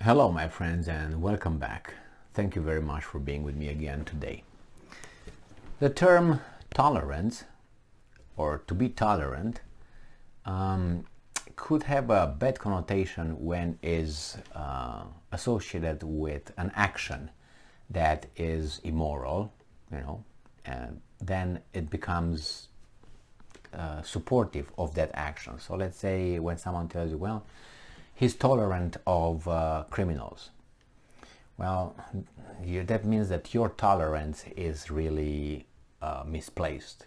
Hello my friends and welcome back. Thank you very much for being with me again today. The term tolerance or to be tolerant could have a bad connotation when is associated with an action that is immoral, and then it becomes supportive of that action. So let's say when someone tells you, well, he's tolerant of criminals. Well, that means that your tolerance is really misplaced.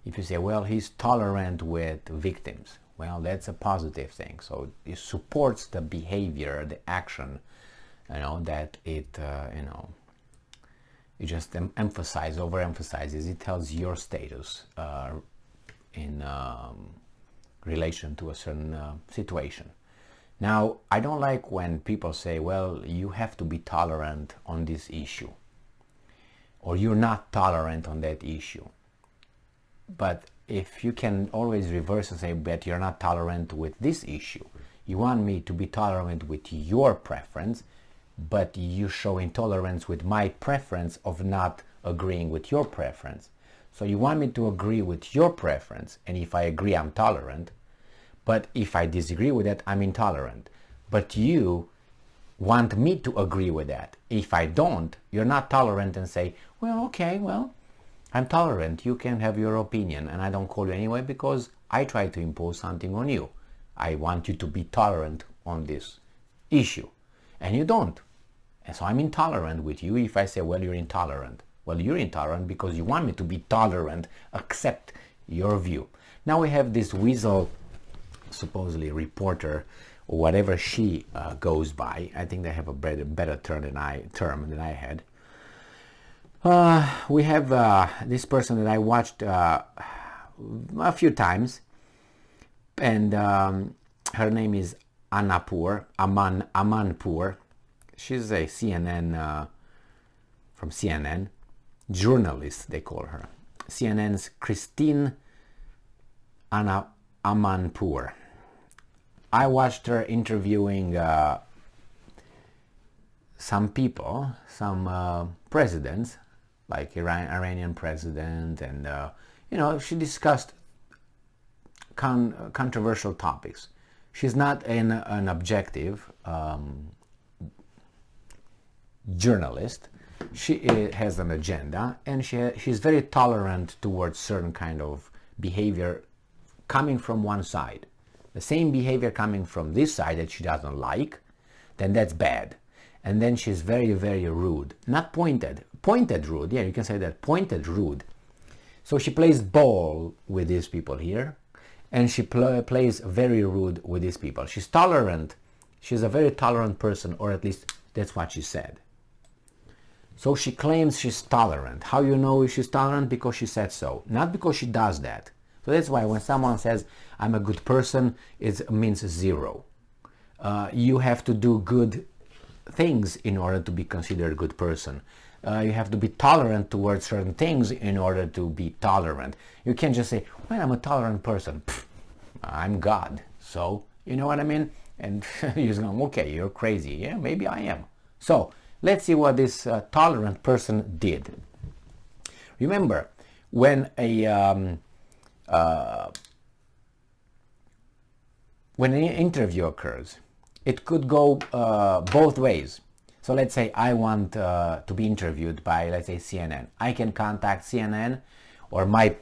If you say, well, he's tolerant with victims, well, that's a positive thing. So it supports the behavior, the action, that it, it just overemphasizes. It tells your status in relation to a certain situation. Now, I don't like when people say, well, you have to be tolerant on this issue, or you're not tolerant on that issue. But if you can always reverse and say, but you're not tolerant with this issue, you want me to be tolerant with your preference, but you show intolerance with my preference of not agreeing with your preference. So you want me to agree with your preference, and if I agree, I'm tolerant. But if I disagree with that, I'm intolerant. But you want me to agree with that. If I don't, you're not tolerant and say, well, okay, well, I'm tolerant. You can have your opinion. And I don't call you anyway because I try to impose something on you. I want you to be tolerant on this issue. And you don't. And so I'm intolerant with you if I say, well, you're intolerant. Well, you're intolerant because you want me to be tolerant, accept your view. Now we have this weasel, supposedly reporter, or whatever she goes by. I think they have a better term than I had. We have this person that I watched a few times, and her name is Amanpour. She's a CNN from CNN journalist, they call her. CNN's Christine Amanpour. I watched her interviewing some people, some presidents, like Iranian president, and she discussed controversial topics. She's not an objective journalist. She has an agenda, and she's very tolerant towards certain kind of behavior coming from one side. The same behavior coming from this side that she doesn't like, then that's bad. And then she's very, very rude. Not pointed rude. Yeah, you can say that, pointed rude. So she plays ball with these people here, and she plays very rude with these people. She's tolerant. She's a very tolerant person, or at least that's what she said. So she claims she's tolerant. How you know if she's tolerant? Because she said so, not because she does that. So that's why when someone says, I'm a good person, it means zero. You have to do good things in order to be considered a good person. You have to be tolerant towards certain things in order to be tolerant. You can't just say, well, I'm a tolerant person. Pfft, I'm God. So, you know what I mean? And you're going, okay, you're crazy. Yeah, maybe I am. So, let's see what this tolerant person did. Remember, when an interview occurs, it could go both ways. So let's say I want to be interviewed by, let's say, CNN. I can contact CNN, or my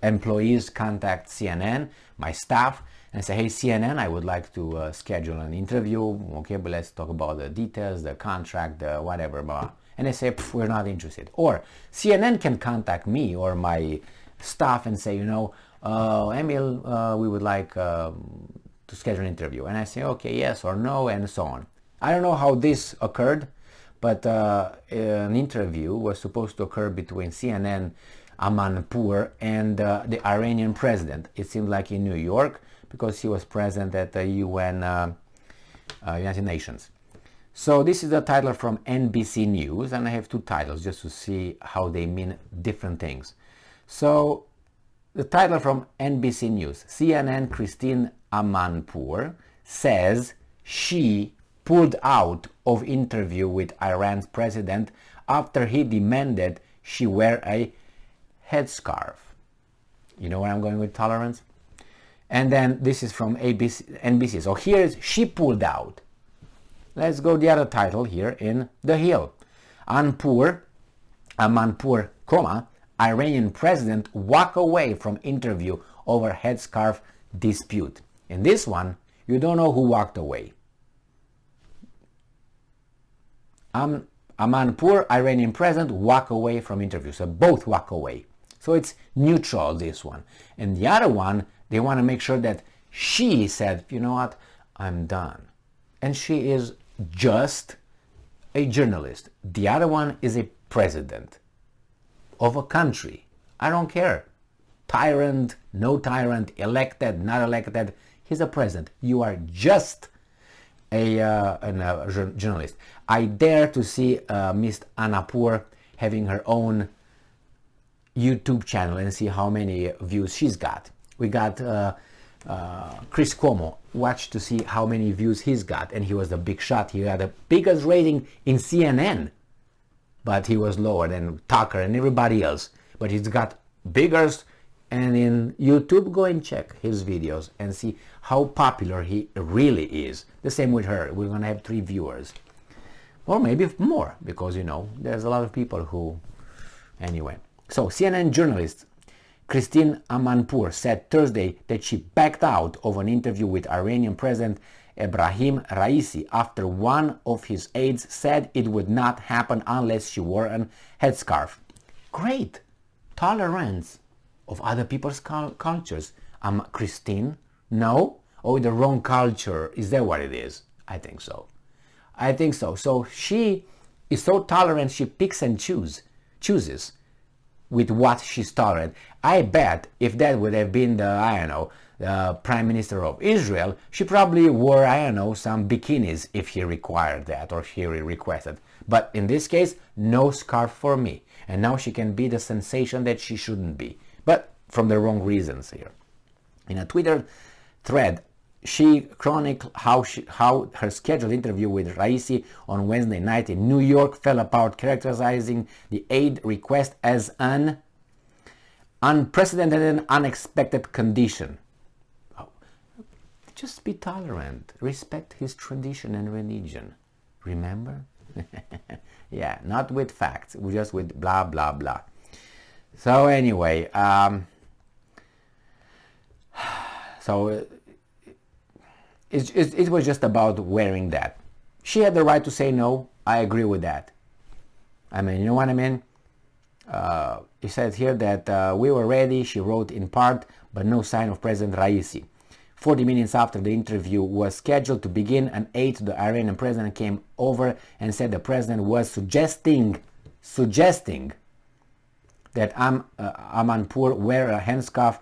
employees contact CNN, my staff, and say, hey, CNN, I would like to schedule an interview. Okay, but let's talk about the details, the contract, the whatever, blah. And they say, we're not interested. Or CNN can contact me or my staff and say, Emil, we would like to schedule an interview. And I say, okay, yes or no, and so on. I don't know how this occurred, but an interview was supposed to occur between CNN Amanpour and the Iranian president. It seemed like in New York, because he was present at the UN United Nations. So this is the title from NBC News, and I have two titles just to see how they mean different things. So the title from NBC News, CNN Christine Amanpour says she pulled out of interview with Iran's president after he demanded she wear a headscarf. You know where I'm going with tolerance? And then this is from NBC. So here's she pulled out. Let's go the other title here in The Hill. Amanpour, Iranian president walk away from interview over headscarf dispute. In this one, you don't know who walked away. Amanpour, Iranian president, walk away from interview. So both walk away. So it's neutral, this one. And the other one, they want to make sure that she said, you know what, I'm done. And she is just a journalist. The other one is a president of a country. I don't care. Tyrant, no tyrant, elected, not elected. He's a president. You are just a journalist. I dare to see Miss Amanpour having her own YouTube channel and see how many views she's got. We got Chris Cuomo. Watch to see how many views he's got, and he was the big shot. He had the biggest rating in CNN, but he was lower than Tucker and everybody else. But he's got biggest, and in YouTube, go and check his videos and see how popular he really is. The same with her. We're gonna have 3 viewers, or maybe more, because you know there's a lot of people who. Anyway, so CNN journalist Christine Amanpour said Thursday that she backed out of an interview with Iranian President Ebrahim Raisi after one of his aides said it would not happen unless she wore a headscarf. Great! Tolerance of other people's cultures. Christine? No? Oh, the wrong culture. Is that what it is? I think so. I think so. So she is so tolerant, she picks and chooses with what she's tolerant. I bet if that would have been the Prime Minister of Israel, she probably wore, some bikinis if he required that or if he requested. But in this case, no scarf for me. And now she can be the sensation that she shouldn't be. But from the wrong reasons here. In a Twitter thread, she chronicled how her scheduled interview with Raisi on Wednesday night in New York fell apart, characterizing the aide request as an unprecedented and unexpected condition. Oh, just be tolerant. Respect his tradition and religion. Remember? Yeah, not with facts, just with blah, blah, blah. So anyway, it was just about wearing that. She had the right to say no. I agree with that. I mean, you know what I mean? He said here that we were ready, she wrote in part, but no sign of President Raisi. 40 minutes after the interview was scheduled to begin, an aide to the Iranian president came over and said the president was suggesting that Amanpour wear a headscarf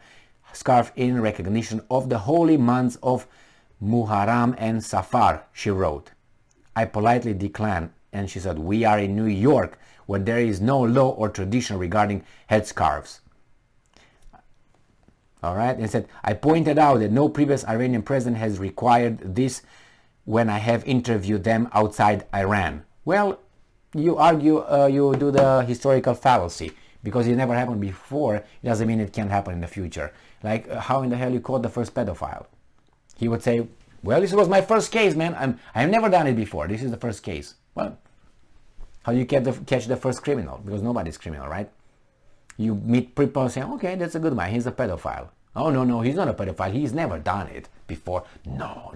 in recognition of the holy months of Muharram and Safar, she wrote. I politely declined, and she said, we are in New York, where there is no law or tradition regarding headscarves. All right, and said, I pointed out that no previous Iranian president has required this when I have interviewed them outside Iran. Well, you argue, you do the historical fallacy, because it never happened before, it doesn't mean it can't happen in the future. Like, how in the hell you caught the first pedophile? He would say, well, this was my first case, man. I've never done it before. This is the first case. Well, how do you catch the first criminal? Because nobody's criminal, right? You meet people saying, okay, that's a good man. He's a pedophile. Oh, no, he's not a pedophile. He's never done it before. No.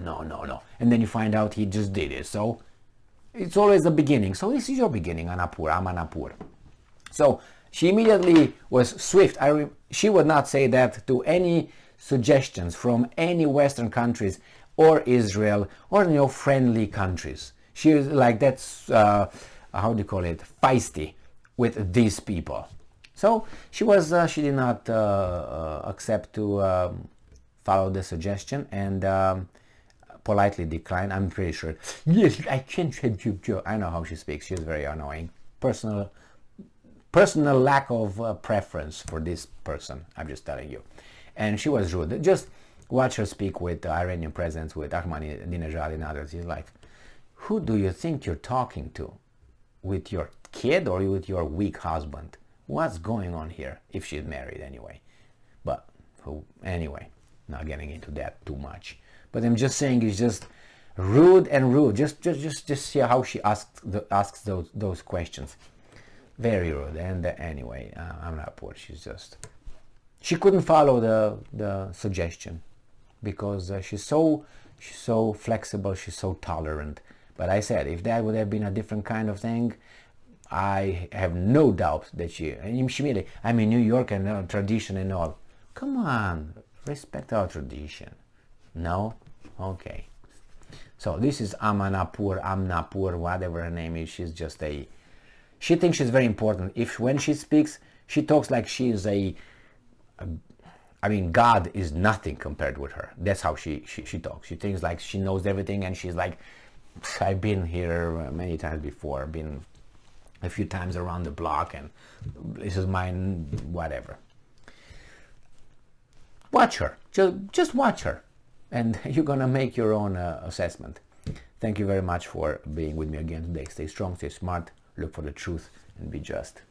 And then you find out he just did it. So it's always the beginning. So this is your beginning, Amanpour. So she immediately was swift. She would not say that to any suggestions from any Western countries or Israel or friendly countries. She was like that's how do you call it, feisty with these people. So she did not accept to follow the suggestion and politely declined. I'm pretty sure. Yes, I can't. I know how she speaks. She's very annoying. Personal lack of preference for this person. I'm just telling you. And she was rude. Just watch her speak with Iranian presidents, with Ahmadinejad and others. He's like, Who do you think you're talking to? With your kid or with your weak husband? What's going on here? If she's married anyway. But anyway, not getting into that too much. But I'm just saying it's just rude and rude. Just see how she asks those questions. Very rude. And anyway, Amanpour, she couldn't follow the suggestion because she's so flexible, she's so tolerant. But I said, if that would have been a different kind of thing, I have no doubt that I'm in New York and tradition and all. Come on, respect our tradition. No? Okay. So this is Amanpour, whatever her name is. She's just she thinks she's very important. When she speaks, she talks like she is God is nothing compared with her. That's how she talks. She thinks like she knows everything, and she's like, I've been here many times before, been a few times around the block, and this is mine, whatever. Watch her. Just watch her, and you're gonna make your own assessment. Thank you very much for being with me again today. Stay strong, stay smart, look for the truth, and be just.